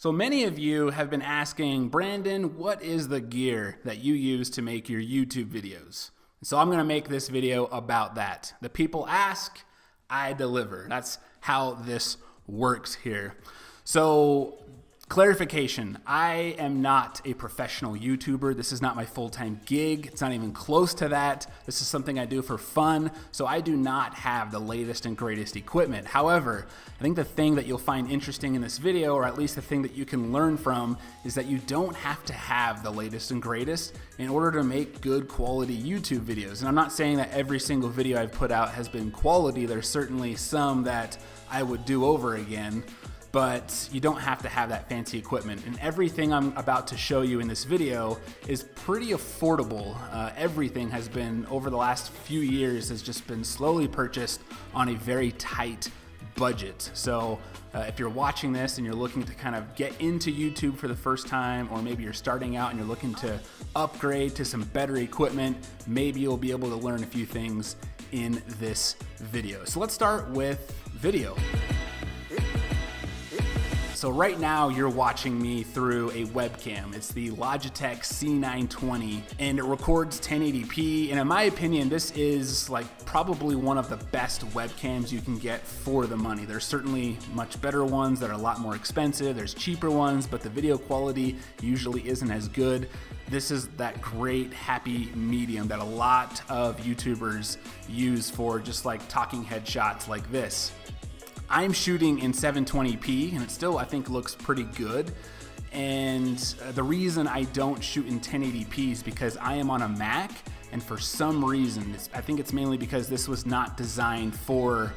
So many of you have been asking, Brandon, what is the gear that you use to make your YouTube videos? So I'm gonna make this video about that. The people ask, I deliver. That's how this works here. So clarification, I am not a professional YouTuber. This is not my full-time gig. It's not even close to that. This is something I do for fun. So I do not have the latest and greatest equipment. However, I think the thing that you'll find interesting in this video, or at least the thing that you can learn from, is that you don't have to have the latest and greatest in order to make good quality YouTube videos. And I'm not saying that every single video I've put out has been quality. There's certainly some that I would do over again, but you don't have to have that fancy equipment. And everything I'm about to show you in this video is pretty affordable. Everything has been, over the last few years, has just been slowly purchased on a very tight budget. So if you're watching this and you're looking to kind of get into YouTube for the first time, or maybe you're starting out and you're looking to upgrade to some better equipment, maybe you'll be able to learn a few things in this video. So let's start with video. So right now you're watching me through a webcam. It's the Logitech C920 and it records 1080p. And in my opinion, this is like probably one of the best webcams you can get for the money. There's certainly much better ones that are a lot more expensive. There's cheaper ones, but the video quality usually isn't as good. This is that great happy medium that a lot of YouTubers use for just like talking head shots like this. I'm shooting in 720p and it still, I think, looks pretty good. And the reason I don't shoot in 1080p is because I am on a Mac, and for some reason, I think it's mainly because this was not designed for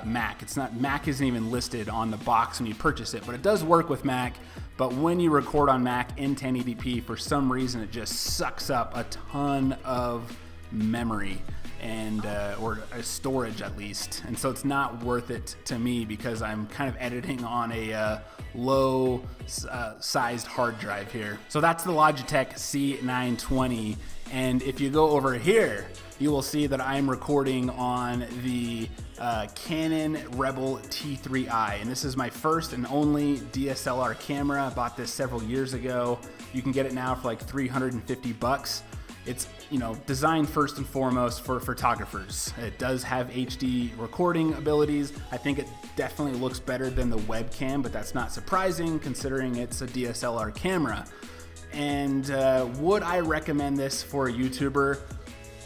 Mac. Mac isn't even listed on the box when you purchase it, but it does work with Mac. But when you record on Mac in 1080p, for some reason, it just sucks up a ton of memory and or storage at least, and so it's not worth it to me because I'm kind of editing on a low sized hard drive here. So that's the Logitech C920, and if you go over here, you will see that I'm recording on the Canon Rebel T3i, and this is my first and only DSLR camera. I bought this several years ago. You can get it now for like 350 bucks. It's, you know, designed first and foremost for photographers. It does have HD recording abilities. I think it definitely looks better than the webcam, but that's not surprising considering it's a DSLR camera. And would I recommend this for a YouTuber?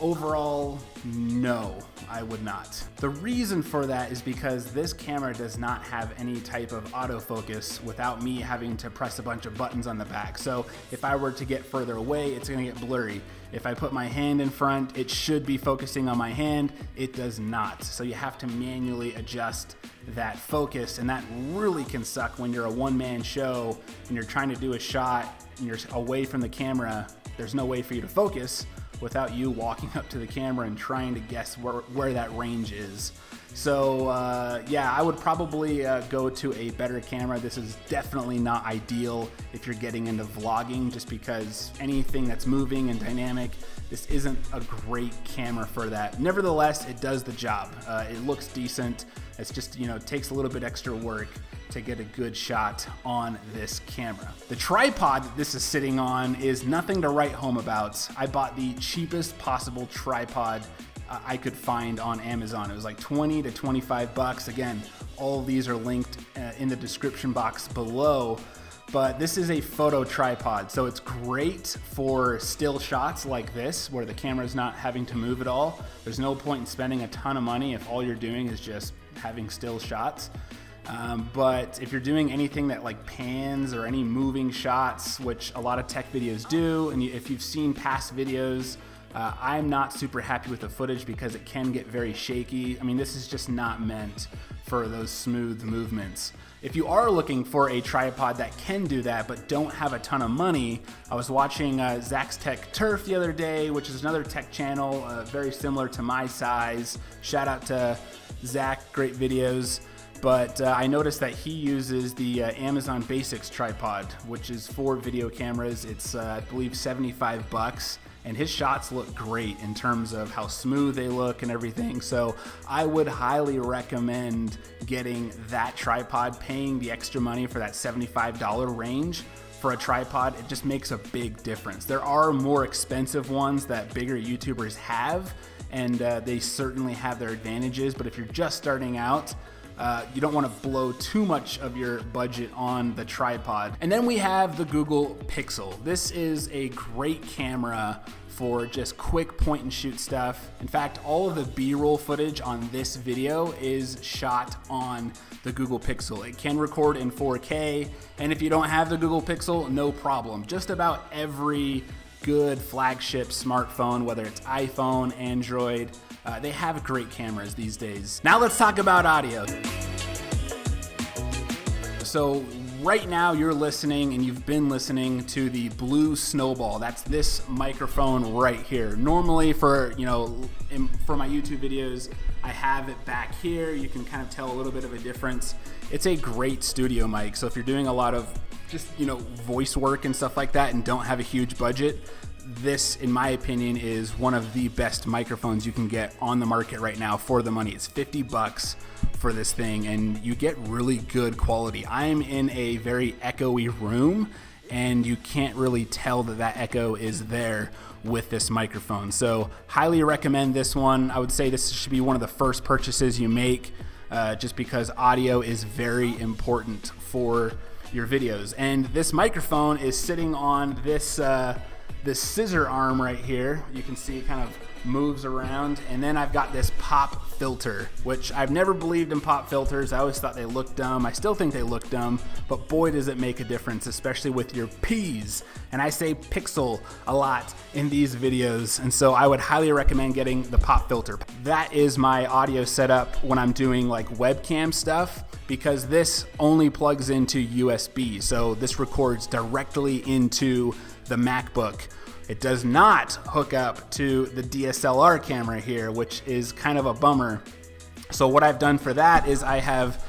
Overall, no, I would not. The reason for that is because this camera does not have any type of autofocus without me having to press a bunch of buttons on the back. So if I were to get further away, it's gonna get blurry. If I put my hand in front, it should be focusing on my hand. It does not. So you have to manually adjust that focus, and that really can suck when you're a one-man show and you're trying to do a shot and you're away from the camera. There's no way for you to focus without you walking up to the camera and trying to guess where that range is. So yeah, I would probably go to a better camera. This is definitely not ideal if you're getting into vlogging, just because anything that's moving and dynamic, this isn't a great camera for that. Nevertheless, it does the job. It looks decent. It's just, you know, it takes a little bit extra work to get a good shot on this camera. The tripod that this is sitting on is nothing to write home about. I bought the cheapest possible tripod I could find on Amazon. It was like 20 to 25 bucks. Again, all of these are linked in the description box below. But this is a photo tripod, so it's great for still shots like this, where the camera's not having to move at all. There's no point in spending a ton of money if all you're doing is just having still shots. But if you're doing anything that like pans or any moving shots, which a lot of tech videos do, and if you've seen past videos, I'm not super happy with the footage because it can get very shaky. I mean, this is just not meant for those smooth movements. If you are looking for a tripod that can do that but don't have a ton of money, I was watching Zach's Tech Turf the other day, which is another tech channel very similar to my size. Shout out to Zach, great videos. But I noticed that he uses the Amazon Basics tripod, which is for video cameras. It's I believe 75 bucks. and his shots look great in terms of how smooth they look and everything. So I would highly recommend getting that tripod, paying the extra money for that $75 range for a tripod. It just makes a big difference. There are more expensive ones that bigger YouTubers have, and they certainly have their advantages, but if you're just starting out, you don't want to blow too much of your budget on the tripod. And then we have the Google Pixel. This is a great camera for just quick point and shoot stuff. In fact, all of the B-roll footage on this video is shot on the Google Pixel. It can record in 4K, and if you don't have the Google Pixel, no problem. Just about every good flagship smartphone, whether it's iPhone, Android, they have great cameras these days. Now let's talk about audio. So right now you're listening, and you've been listening to the Blue Snowball. That's this microphone right here. Normally for my YouTube videos, I have it back here. You can kind of tell a little bit of a difference. It's a great studio mic. So if you're doing a lot of just, voice work and stuff like that and don't have a huge budget, this, in my opinion, is one of the best microphones you can get on the market right now for the money. It's 50 bucks for this thing, and you get really good quality. I'm in a very echoey room, and you can't really tell that echo is there with this microphone. So highly recommend this one. I would say this should be one of the first purchases you make, just because audio is very important for your videos. And this microphone is sitting on this scissor arm right here. You can see it kind of moves around, and then I've got this pop filter, which I've never believed in pop filters. I always thought they looked dumb. I still think they look dumb, but boy does it make a difference, especially with your P's. And I say pixel a lot in these videos, and so I would highly recommend getting the pop filter. That is my audio setup when I'm doing like webcam stuff, because this only plugs into USB. So this records directly into the MacBook. It does not hook up to the DSLR camera here, which is kind of a bummer. So what I've done for that is I have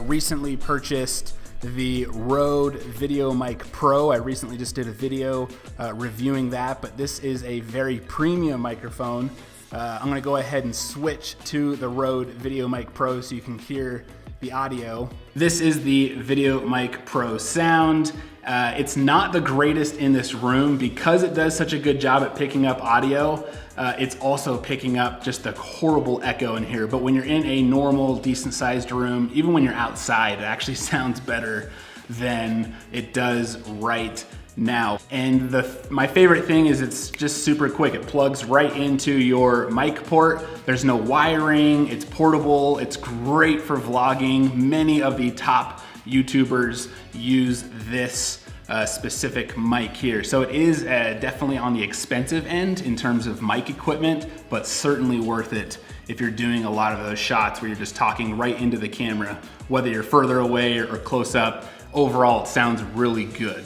recently purchased the Rode Videomic Pro. I recently just did a video reviewing that, but this is a very premium microphone. I'm gonna go ahead and switch to the Rode Videomic Pro so you can hear the audio. This is the Videomic Pro sound. It's not the greatest in this room because it does such a good job at picking up audio. It's also picking up just a horrible echo in here. But when you're in a normal, decent sized room, even when you're outside, it actually sounds better than it does right now. And my favorite thing is it's just super quick. It plugs right into your mic port. There's no wiring, it's portable, it's great for vlogging. Many of the top YouTubers use this specific mic here. So it is definitely on the expensive end in terms of mic equipment, but certainly worth it if you're doing a lot of those shots where you're just talking right into the camera, whether you're further away or close up. Overall, it sounds really good.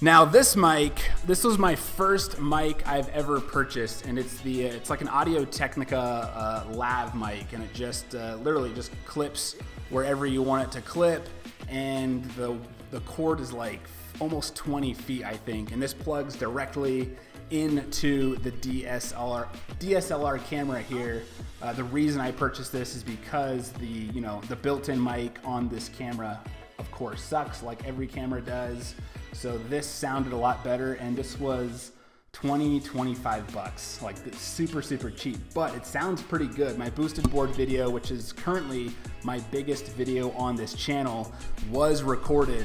Now this mic, this was my first mic I've ever purchased, and it's like an Audio Technica Lav mic, and it just literally just clips wherever you want it to clip, and the cord is like almost 20 feet, I think, and this plugs directly into the DSLR camera here. The reason I purchased this is because the built-in mic on this camera, of course, sucks like every camera does. So this sounded a lot better, and this was 25 bucks, like super cheap, but it sounds pretty good. My boosted board video, which is currently my biggest video on this channel, was recorded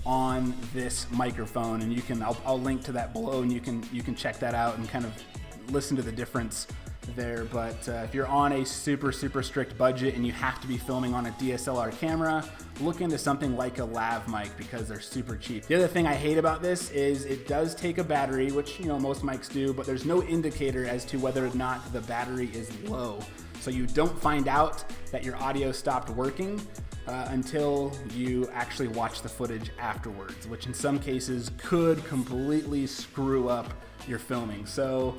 on this microphone, and I'll link to that below, and you can check that out and kind of listen to the difference there. But if you're on a super strict budget and you have to be filming on a DSLR camera, look into something like a lav mic because they're super cheap. The other thing I hate about this is it does take a battery, which most mics do, but there's no indicator as to whether or not the battery is low. So you don't find out that your audio stopped working until you actually watch the footage afterwards, which in some cases could completely screw up your filming. So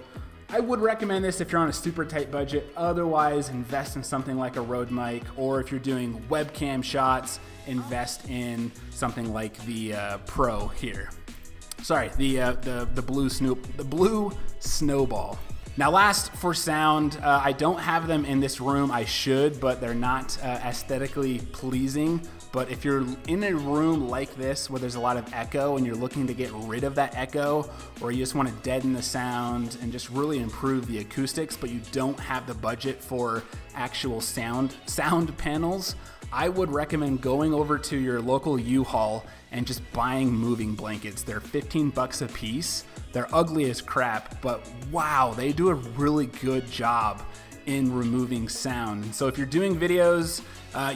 I would recommend this if you're on a super tight budget. Otherwise, invest in something like a Rode mic, or if you're doing webcam shots, invest in something like the Pro here. Sorry, the blue snowball. Now last for sound, I don't have them in this room. I should, but they're not aesthetically pleasing. But if you're in a room like this where there's a lot of echo and you're looking to get rid of that echo, or you just want to deaden the sound and just really improve the acoustics, but you don't have the budget for actual sound panels, I would recommend going over to your local U-Haul and just buying moving blankets. They're 15 bucks a piece. They're ugly as crap, but wow, they do a really good job in removing sound. And so if you're doing videos,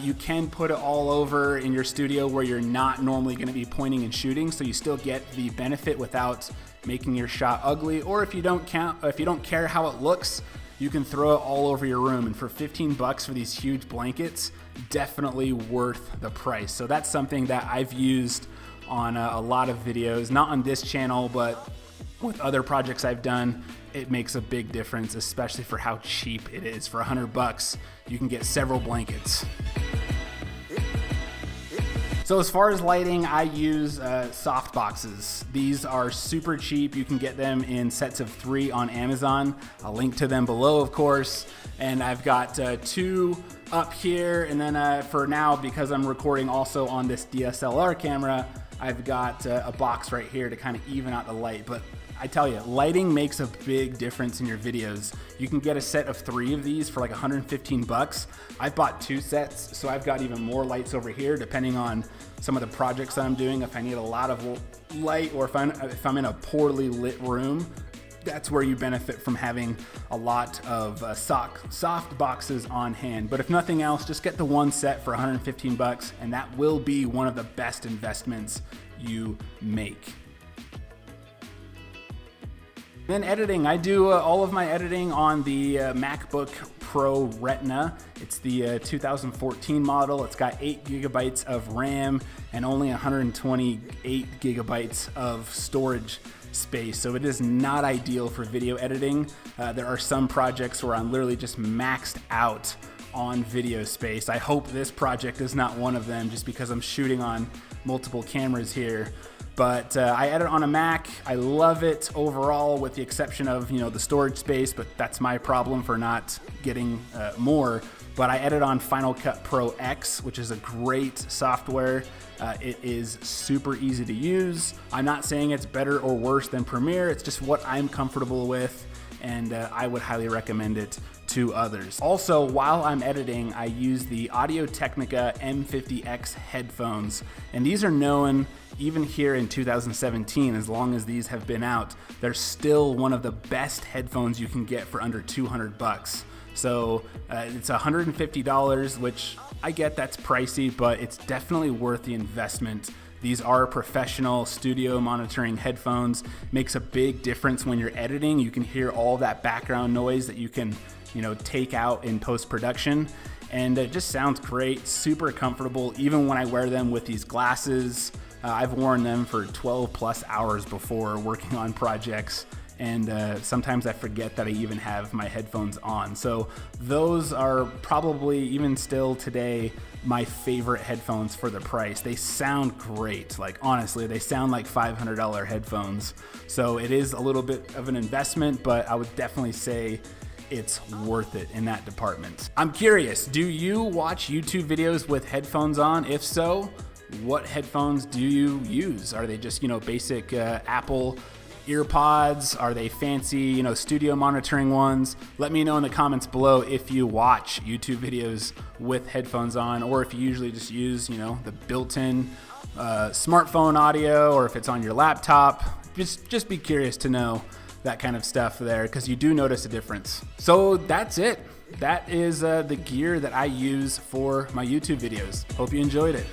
you can put it all over in your studio where you're not normally going to be pointing and shooting, so you still get the benefit without making your shot ugly. Or if you don't care how it looks, you can throw it all over your room. And for 15 bucks for these huge blankets, definitely worth the price. So that's something that I've used on a lot of videos, not on this channel, but with other projects I've done. It makes a big difference, especially for how cheap it is. For 100 bucks, you can get several blankets. So as far as lighting, I use soft boxes. These are super cheap. You can get them in sets of 3 on Amazon. I'll link to them below, of course. And I've got 2 up here. And then for now, because I'm recording also on this DSLR camera, I've got a box right here to kind of even out the light. But I tell you, lighting makes a big difference in your videos. You can get a set of 3 of these for like 115 bucks. I've bought 2 sets, so I've got even more lights over here depending on some of the projects that I'm doing. If I need a lot of light, or if I'm in a poorly lit room, that's where you benefit from having a lot of soft boxes on hand. But if nothing else, just get the 1 set for 115 bucks, and that will be one of the best investments you make. Then editing, I do all of my editing on the MacBook Pro Retina. It's the 2014 model. It's got 8 gigabytes of RAM and only 128 gigabytes of storage space. So it is not ideal for video editing. There are some projects where I'm literally just maxed out on video space. I hope this project is not one of them, just because I'm shooting on multiple cameras here. But I edit on a Mac. I love it overall, with the exception of, the storage space, but that's my problem for not getting more. But I edit on Final Cut Pro X, which is a great software. It is super easy to use. I'm not saying it's better or worse than Premiere. It's just what I'm comfortable with, and I would highly recommend it to others. Also, while I'm editing, I use the Audio-Technica M50X headphones, and these are known, even here in 2017, as long as these have been out, they're still one of the best headphones you can get for under 200 bucks. So it's $150, which I get that's pricey, but it's definitely worth the investment. These are professional studio monitoring headphones. Makes a big difference when you're editing. You can hear all that background noise that you can, take out in post-production. And it just sounds great, super comfortable, even when I wear them with these glasses. I've worn them for 12 plus hours before working on projects, and sometimes I forget that I even have my headphones on. So those are probably, even still today, my favorite headphones for the price. They sound great. Like, honestly, they sound like $500 headphones. So it is a little bit of an investment, but I would definitely say it's worth it in that department. I'm curious, do you watch YouTube videos with headphones on? If so, what headphones do you use? Are they just, basic Apple earpods? Are they fancy, studio monitoring ones? Let me know in the comments below if you watch YouTube videos with headphones on, or if you usually just use, the built-in smartphone audio, or if it's on your laptop. Just be curious to know that kind of stuff there, because you do notice a difference. So that's it. That is the gear that I use for my YouTube videos. Hope you enjoyed it.